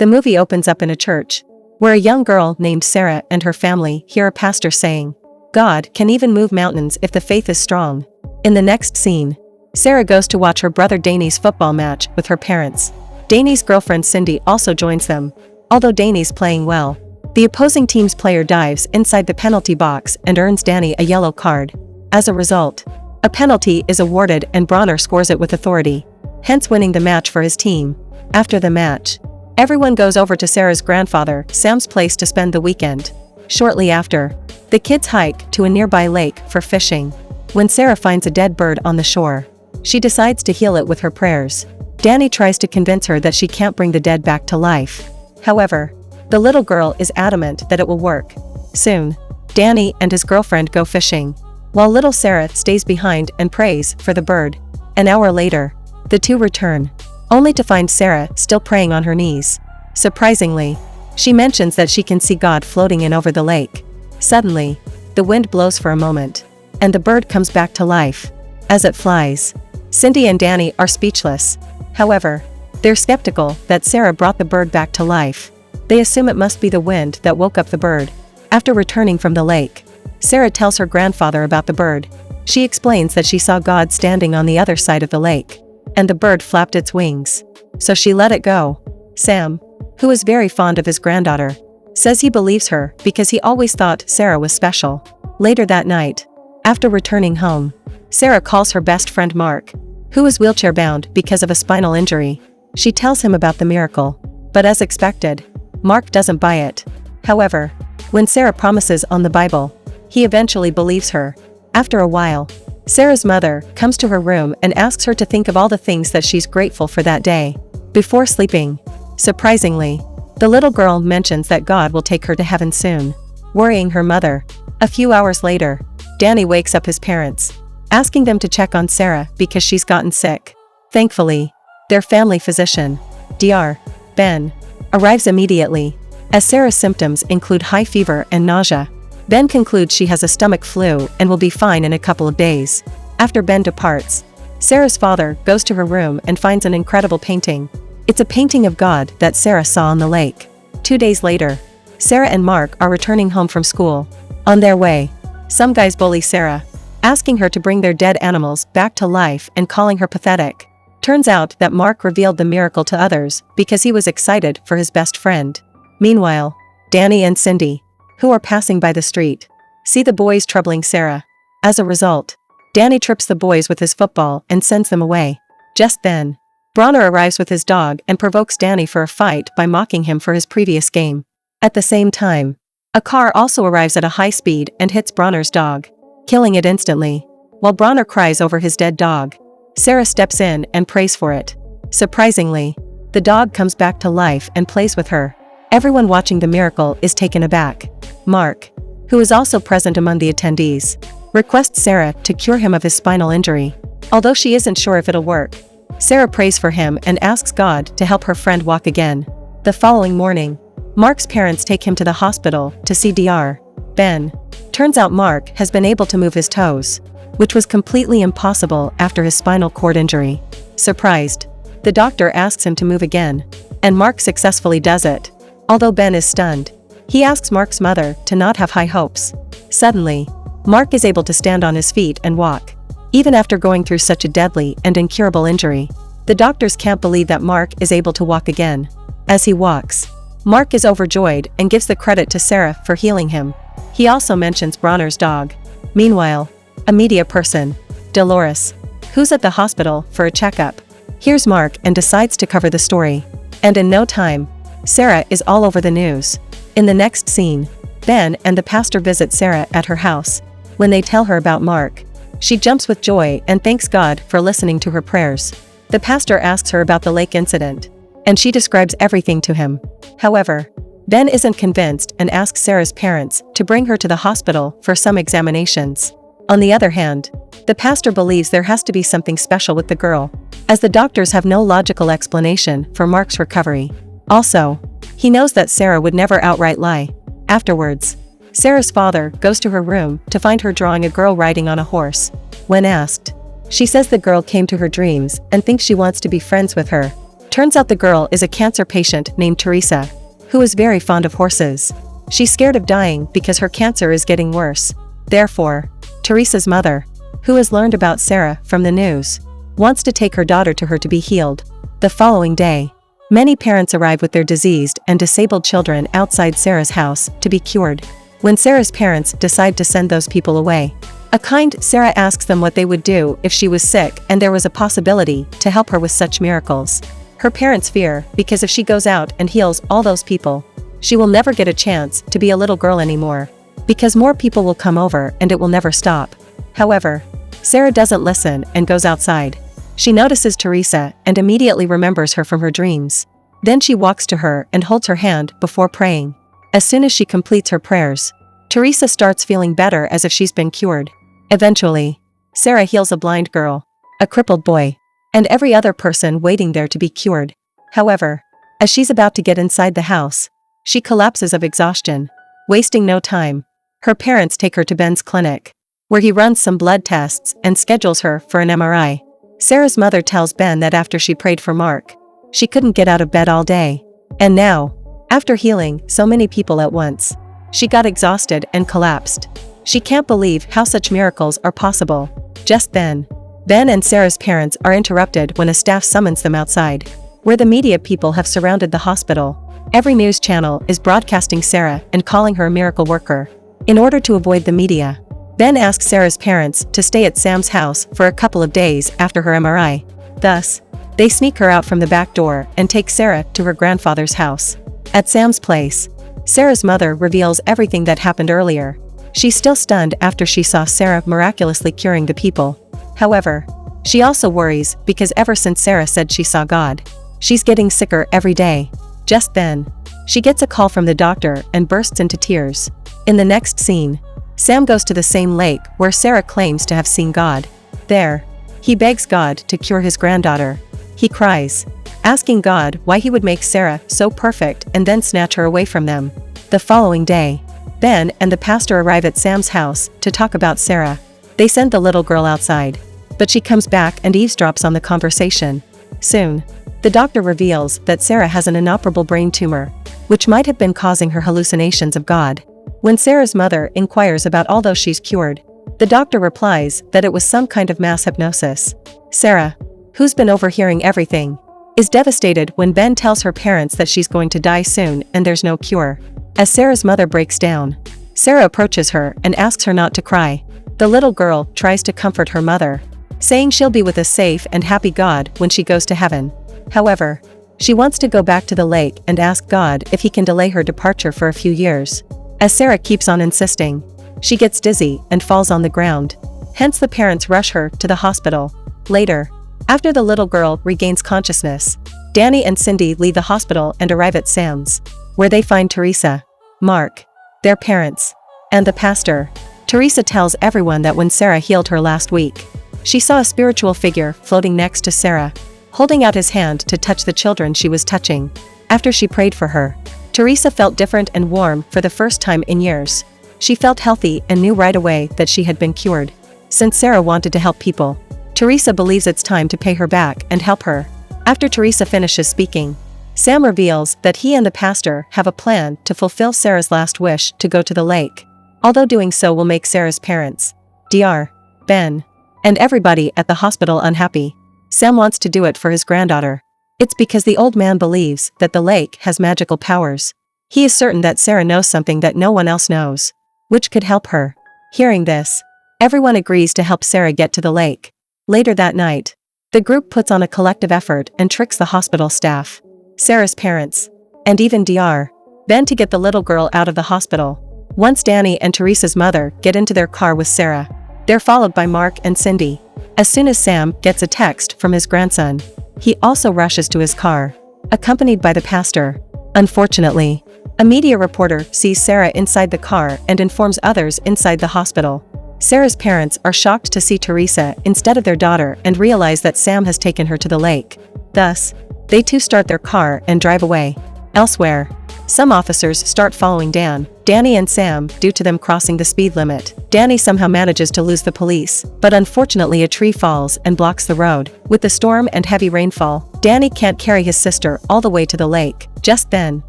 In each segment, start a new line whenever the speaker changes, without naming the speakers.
The movie opens up in a church, where a young girl named Sarah and her family hear a pastor saying, "God can even move mountains if the faith is strong." In the next scene, Sarah goes to watch her brother Danny's football match with her parents. Danny's girlfriend Cindy also joins them. Although Danny's playing well, the opposing team's player dives inside the penalty box and earns Danny a yellow card. As a result, a penalty is awarded and Bronner scores it with authority, hence winning the match for his team. After the match, everyone goes over to Sarah's grandfather Sam's place to spend the weekend. Shortly after, the kids hike to a nearby lake for fishing. When Sarah finds a dead bird on the shore, she decides to heal it with her prayers. Danny tries to convince her that she can't bring the dead back to life. However, the little girl is adamant that it will work. Soon, Danny and his girlfriend go fishing, while little Sarah stays behind and prays for the bird. An hour later, the two return, only to find Sarah still praying on her knees. Surprisingly, she mentions that she can see God floating in over the lake. Suddenly, the wind blows for a moment, and the bird comes back to life. As it flies, Cindy and Danny are speechless. However, they're skeptical that Sarah brought the bird back to life. They assume it must be the wind that woke up the bird. After returning from the lake, Sarah tells her grandfather about the bird. She explains that she saw God standing on the other side of the lake, and the bird flapped its wings, so she let it go. Sam, who is very fond of his granddaughter, says he believes her because he always thought Sarah was special. Later that night, after returning home, Sarah calls her best friend Mark, who is wheelchair-bound because of a spinal injury. She tells him about the miracle, but as expected, Mark doesn't buy it. However, when Sarah promises on the Bible, he eventually believes her. After a while, Sarah's mother comes to her room and asks her to think of all the things that she's grateful for that day. Before sleeping, surprisingly, the little girl mentions that God will take her to heaven soon, worrying her mother. A few hours later, Danny wakes up his parents, asking them to check on Sarah because she's gotten sick. Thankfully, their family physician, Dr. Ben, arrives immediately. As Sarah's symptoms include high fever and nausea, Ben concludes she has a stomach flu and will be fine in a couple of days. After Ben departs, Sarah's father goes to her room and finds an incredible painting. It's a painting of God that Sarah saw on the lake. 2 days later, Sarah and Mark are returning home from school. On their way, some guys bully Sarah, asking her to bring their dead animals back to life and calling her pathetic. Turns out that Mark revealed the miracle to others because he was excited for his best friend. Meanwhile, Danny and Cindy, who are passing by the street, see the boys troubling Sarah. As a result, Danny trips the boys with his football and sends them away. Just then, Bronner arrives with his dog and provokes Danny for a fight by mocking him for his previous game. At the same time, a car also arrives at a high speed and hits Bronner's dog, killing it instantly. While Bronner cries over his dead dog, Sarah steps in and prays for it. Surprisingly, the dog comes back to life and plays with her. Everyone watching the miracle is taken aback. Mark, who is also present among the attendees, requests Sarah to cure him of his spinal injury. Although she isn't sure if it'll work, Sarah prays for him and asks God to help her friend walk again. The following morning, Mark's parents take him to the hospital to see Dr. Ben. Turns out Mark has been able to move his toes, which was completely impossible after his spinal cord injury. Surprised, the doctor asks him to move again, and Mark successfully does it. Although Ben is stunned, he asks Mark's mother to not have high hopes. Suddenly, Mark is able to stand on his feet and walk, even after going through such a deadly and incurable injury. The doctors can't believe that Mark is able to walk again. As he walks, Mark is overjoyed and gives the credit to Sarah for healing him. He also mentions Bronner's dog. Meanwhile, a media person, Dolores, who's at the hospital for a checkup, hears Mark and decides to cover the story. And in no time, Sarah is all over the news. In the next scene, Ben and the pastor visit Sarah at her house. When they tell her about Mark, she jumps with joy and thanks God for listening to her prayers. The pastor asks her about the lake incident, and she describes everything to him. However, Ben isn't convinced and asks Sarah's parents to bring her to the hospital for some examinations. On the other hand, the pastor believes there has to be something special with the girl, as the doctors have no logical explanation for Mark's recovery. Also, he knows that Sarah would never outright lie. Afterwards, Sarah's father goes to her room to find her drawing a girl riding on a horse. When asked, she says the girl came to her dreams and thinks she wants to be friends with her. Turns out the girl is a cancer patient named Teresa, who is very fond of horses. She's scared of dying because her cancer is getting worse. Therefore, Teresa's mother, who has learned about Sarah from the news, wants to take her daughter to her to be healed. The following day, many parents arrive with their diseased and disabled children outside Sarah's house to be cured. When Sarah's parents decide to send those people away, a kind Sarah asks them what they would do if she was sick and there was a possibility to help her with such miracles. Her parents fear because if she goes out and heals all those people, she will never get a chance to be a little girl anymore, because more people will come over and it will never stop. However, Sarah doesn't listen and goes outside. She notices Teresa and immediately remembers her from her dreams. Then she walks to her and holds her hand before praying. As soon as she completes her prayers, Teresa starts feeling better as if she's been cured. Eventually, Sarah heals a blind girl, a crippled boy, and every other person waiting there to be cured. However, as she's about to get inside the house, she collapses of exhaustion. Wasting no time, her parents take her to Ben's clinic, where he runs some blood tests and schedules her for an MRI. Sarah's mother tells Ben that after she prayed for Mark, she couldn't get out of bed all day. And now, after healing so many people at once, she got exhausted and collapsed. She can't believe how such miracles are possible. Just then, Ben and Sarah's parents are interrupted when a staff summons them outside, where the media people have surrounded the hospital. Every news channel is broadcasting Sarah and calling her a miracle worker. In order to avoid the media, Ben asks Sarah's parents to stay at Sam's house for a couple of days after her MRI. Thus, they sneak her out from the back door and take Sarah to her grandfather's house. At Sam's place, Sarah's mother reveals everything that happened earlier. She's still stunned after she saw Sarah miraculously curing the people. However, she also worries because ever since Sarah said she saw God, she's getting sicker every day. Just then, she gets a call from the doctor and bursts into tears. In the next scene, Sam goes to the same lake where Sarah claims to have seen God. There, he begs God to cure his granddaughter. He cries, asking God why he would make Sarah so perfect and then snatch her away from them. The following day, Ben and the pastor arrive at Sam's house to talk about Sarah. They send the little girl outside, but she comes back and eavesdrops on the conversation. Soon, the doctor reveals that Sarah has an inoperable brain tumor, which might have been causing her hallucinations of God. When Sarah's mother inquires about all those she's cured, the doctor replies that it was some kind of mass hypnosis. Sarah, who's been overhearing everything, is devastated when Ben tells her parents that she's going to die soon and there's no cure. As Sarah's mother breaks down, Sarah approaches her and asks her not to cry. The little girl tries to comfort her mother, saying she'll be with a safe and happy God when she goes to heaven. However, she wants to go back to the lake and ask God if he can delay her departure for a few years. As Sarah keeps on insisting, she gets dizzy and falls on the ground. Hence the parents rush her to the hospital. Later, after the little girl regains consciousness, Danny and Cindy leave the hospital and arrive at Sam's, where they find Teresa, Mark, their parents, and the pastor. Teresa tells everyone that when Sarah healed her last week, she saw a spiritual figure floating next to Sarah, holding out his hand to touch the children she was touching. After she prayed for her, Teresa felt different and warm for the first time in years. She felt healthy and knew right away that she had been cured. Since Sarah wanted to help people, Teresa believes it's time to pay her back and help her. After Teresa finishes speaking, Sam reveals that he and the pastor have a plan to fulfill Sarah's last wish to go to the lake. Although doing so will make Sarah's parents, Dr. Ben, and everybody at the hospital unhappy, Sam wants to do it for his granddaughter. It's because the old man believes that the lake has magical powers. He is certain that Sarah knows something that no one else knows, which could help her. Hearing this, everyone agrees to help Sarah get to the lake. Later that night, the group puts on a collective effort and tricks the hospital staff, Sarah's parents, and even Dr. Ben to get the little girl out of the hospital. Once Danny and Teresa's mother get into their car with Sarah, they're followed by Mark and Cindy. As soon as Sam gets a text from his grandson, he also rushes to his car, accompanied by the pastor. Unfortunately, a media reporter sees Sarah inside the car and informs others inside the hospital. Sarah's parents are shocked to see Teresa instead of their daughter and realize that Sam has taken her to the lake. Thus, they too start their car and drive away. Elsewhere, some officers start following Danny and Sam due to them crossing the speed limit. Danny somehow manages to lose the police, but unfortunately a tree falls and blocks the road. With the storm and heavy rainfall, Danny can't carry his sister all the way to the lake. Just then,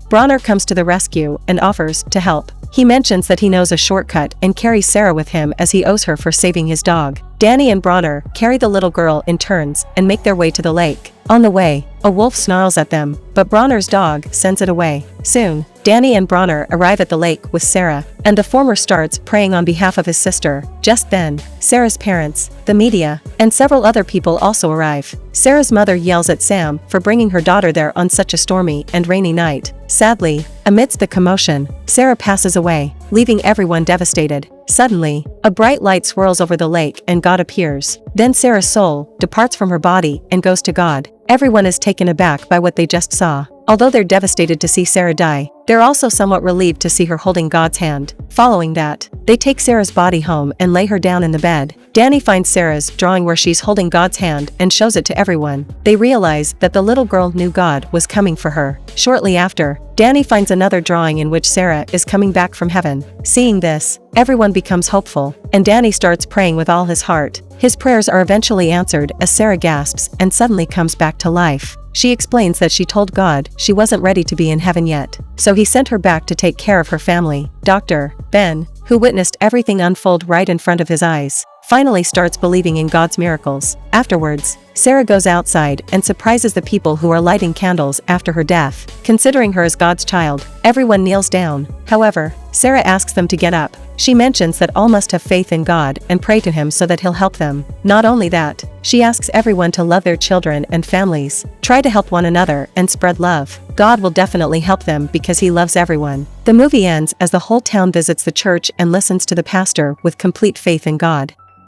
Bronner comes to the rescue and offers to help. He mentions that he knows a shortcut and carries Sarah with him as he owes her for saving his dog. Danny and Bronner carry the little girl in turns and make their way to the lake. On the way, a wolf snarls at them, but Bronner's dog sends it away. Soon, Danny and Bronner arrive at the lake with Sarah, and the former starts praying on behalf of his sister. Just then, Sarah's parents, the media, and several other people also arrive. Sarah's mother yells at Sam for bringing her daughter there on such a stormy and rainy night. Sadly, amidst the commotion, Sarah passes away, leaving everyone devastated. Suddenly, a bright light swirls over the lake and God appears. Then Sarah's soul departs from her body and goes to God. Everyone is taken aback by what they just saw. Although they're devastated to see Sarah die, they're also somewhat relieved to see her holding God's hand. Following that, they take Sarah's body home and lay her down in the bed. Danny finds Sarah's drawing where she's holding God's hand and shows it to everyone. They realize that the little girl knew God was coming for her. Shortly after, Danny finds another drawing in which Sarah is coming back from heaven. Seeing this, everyone becomes hopeful, and Danny starts praying with all his heart. His prayers are eventually answered as Sarah gasps and suddenly comes back to life. She explains that she told God she wasn't ready to be in heaven yet, so he sent her back to take care of her family. Dr. Ben, who witnessed everything unfold right in front of his eyes, finally starts believing in God's miracles. Afterwards, Sarah goes outside and surprises the people who are lighting candles after her death. Considering her as God's child, everyone kneels down. However, Sarah asks them to get up. She mentions that all must have faith in God and pray to him so that he'll help them. Not only that, she asks everyone to love their children and families, try to help one another, and spread love. God will definitely help them because he loves everyone. The movie ends as the whole town visits the church and listens to the pastor with complete faith in God.